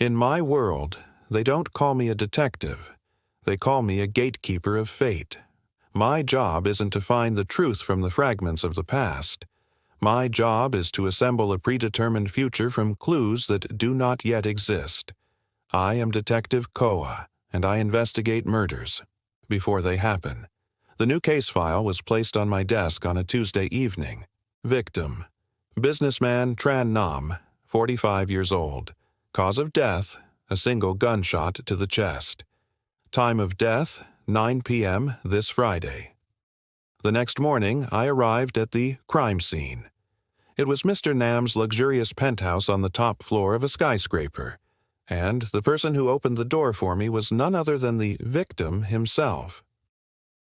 In my world, they don't call me a detective. They call me a gatekeeper of fate. My job isn't to find the truth from the fragments of the past. My job is to assemble a predetermined future from clues that do not yet exist. I am Detective Khoa, and I investigate murders before they happen. The new case file was placed on my desk on a Tuesday evening. Victim: businessman Tran Nam, 45 years old. Cause of death: a single gunshot to the chest. Time of death: 9 p.m. this Friday. The next morning, I arrived at the crime scene. It was Mr. Nam's luxurious penthouse on the top floor of a skyscraper, and the person who opened the door for me was none other than the victim himself.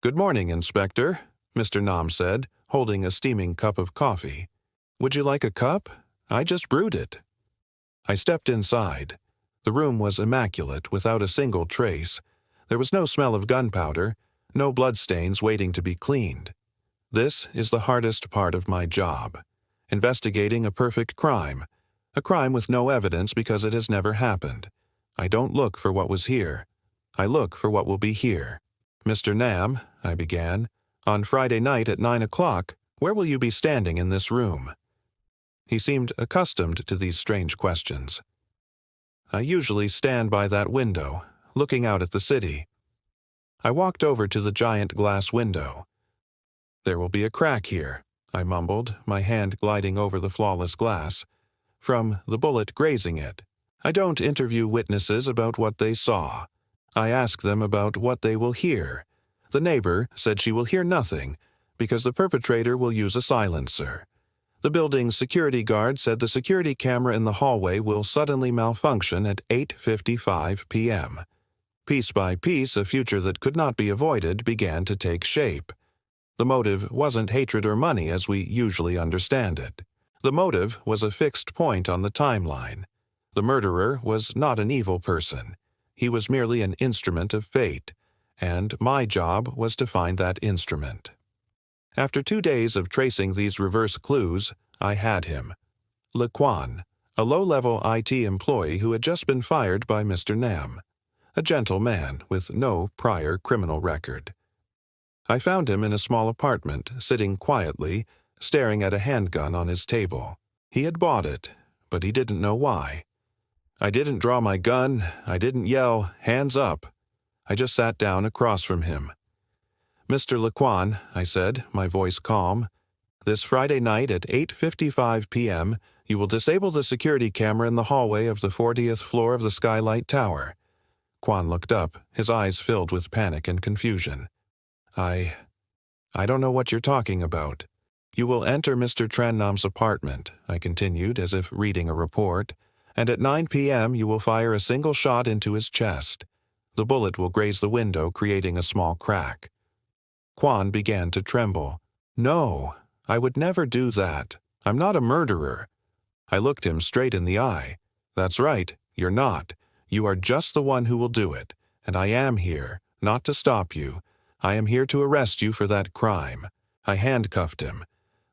"Good morning, Inspector," Mr. Nam said, holding a steaming cup of coffee. "Would you like a cup? I just brewed it." I stepped inside. The room was immaculate, without a single trace. There was no smell of gunpowder, no bloodstains waiting to be cleaned. This is the hardest part of my job: investigating a perfect crime. A crime with no evidence because it has never happened. I don't look for what was here. I look for what will be here. "Mr. Nam," I began, "on Friday night at 9 o'clock, where will you be standing in this room?" He seemed accustomed to these strange questions. "I usually stand by that window, looking out at the city." I walked over to the giant glass window. "There will be a crack here," I mumbled, my hand gliding over the flawless glass, "from the bullet grazing it. I don't interview witnesses about what they saw. I ask them about what they will hear. The neighbor said she will hear nothing, because the perpetrator will use a silencer. The building's security guard said the security camera in the hallway will suddenly malfunction at 8:55 p.m. Piece by piece, a future that could not be avoided began to take shape. The motive wasn't hatred or money as we usually understand it. The motive was a fixed point on the timeline. The murderer was not an evil person. He was merely an instrument of fate, and my job was to find that instrument. After 2 days of tracing these reverse clues, I had him. Laquan, a low-level IT employee who had just been fired by Mr. Nam. A gentle man with no prior criminal record. I found him in a small apartment, sitting quietly, staring at a handgun on his table. He had bought it, but he didn't know why. I didn't draw my gun, I didn't yell, "Hands up." I just sat down across from him. "Mr. Laquan," I said, my voice calm, "this Friday night at 8:55 p.m., you will disable the security camera in the hallway of the 40th floor of the Skylight Tower." Quan looked up, his eyes filled with panic and confusion. I don't know what you're talking about." "You will enter Mr. Tran Nam's apartment," I continued, as if reading a report, "and at 9 p.m. you will fire a single shot into his chest. The bullet will graze the window, creating a small crack." Quan began to tremble. "No, I would never do that. I'm not a murderer." I looked him straight in the eye. "That's right, you're not. You are just the one who will do it, and I am here, not to stop you. I am here to arrest you for that crime." I handcuffed him.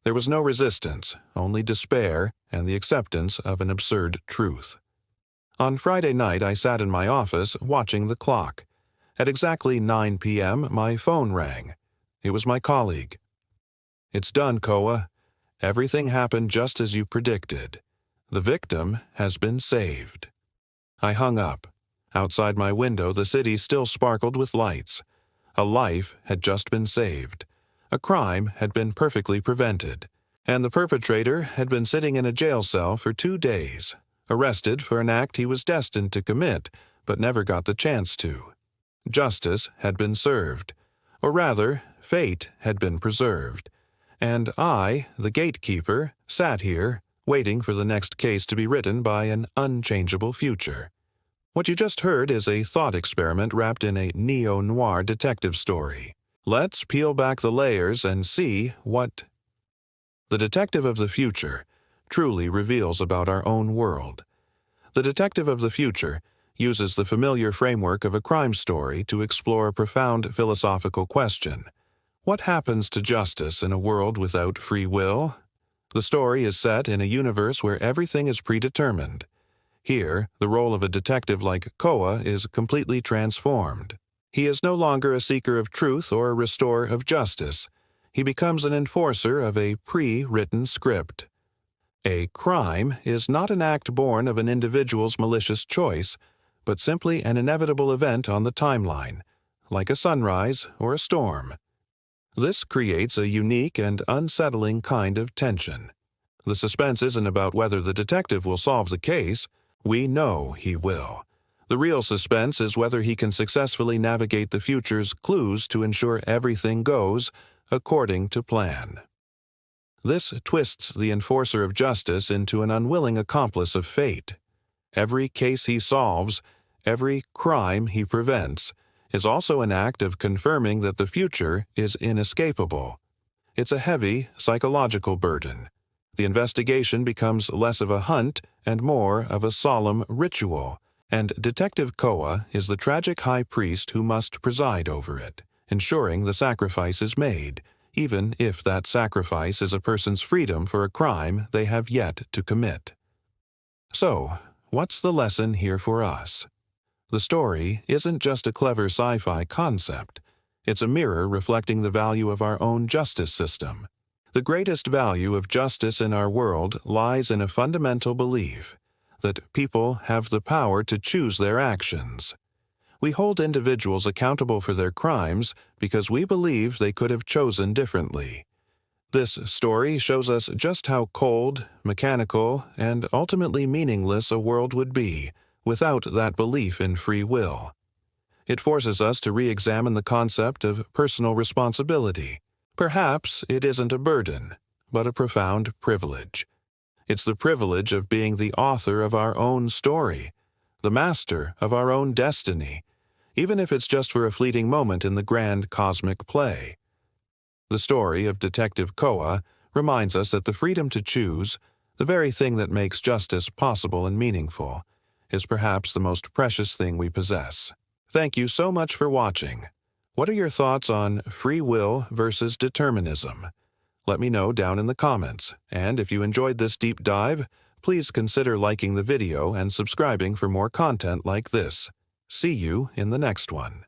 There was no resistance, only despair and the acceptance of an absurd truth. On Friday night, I sat in my office watching the clock. At exactly 9 p.m., my phone rang. It was my colleague. "It's done, Khoa. Everything happened just as you predicted. The victim has been saved." I hung up. Outside my window, the city still sparkled with lights. A life had just been saved. A crime had been perfectly prevented. And the perpetrator had been sitting in a jail cell for 2 days, arrested for an act he was destined to commit, but never got the chance to. Justice had been served. Or rather, fate had been preserved. And I, the gatekeeper, sat here, waiting for the next case to be written by an unchangeable future. What you just heard is a thought experiment wrapped in a neo-noir detective story. Let's peel back the layers and see what the detective of the future truly reveals about our own world. The detective of the future uses the familiar framework of a crime story to explore a profound philosophical question. What happens to justice in a world without free will? The story is set in a universe where everything is predetermined. Here, the role of a detective like Khoa is completely transformed. He is no longer a seeker of truth or a restorer of justice. He becomes an enforcer of a pre-written script. A crime is not an act born of an individual's malicious choice, but simply an inevitable event on the timeline, like a sunrise or a storm. This creates a unique and unsettling kind of tension. The suspense isn't about whether the detective will solve the case. We know he will. The real suspense is whether he can successfully navigate the future's clues to ensure everything goes according to plan. This twists the enforcer of justice into an unwilling accomplice of fate. Every case he solves, every crime he prevents, is also an act of confirming that the future is inescapable. It's a heavy psychological burden. The investigation becomes less of a hunt and more of a solemn ritual, and Detective Khoa is the tragic high priest who must preside over it, ensuring the sacrifice is made, even if that sacrifice is a person's freedom for a crime they have yet to commit. So, what's the lesson here for us? The story isn't just a clever sci-fi concept. It's a mirror reflecting the value of our own justice system. The greatest value of justice in our world lies in a fundamental belief that people have the power to choose their actions. We hold individuals accountable for their crimes because we believe they could have chosen differently. This story shows us just how cold, mechanical, and ultimately meaningless a world would be without that belief in free will. It forces us to re-examine the concept of personal responsibility. Perhaps it isn't a burden, but a profound privilege. It's the privilege of being the author of our own story, the master of our own destiny, even if it's just for a fleeting moment in the grand cosmic play. The story of Detective Khoa reminds us that the freedom to choose, the very thing that makes justice possible and meaningful, is perhaps the most precious thing we possess. Thank you so much for watching. What are your thoughts on free will versus determinism? Let me know down in the comments, and if you enjoyed this deep dive, please consider liking the video and subscribing for more content like this. See you in the next one.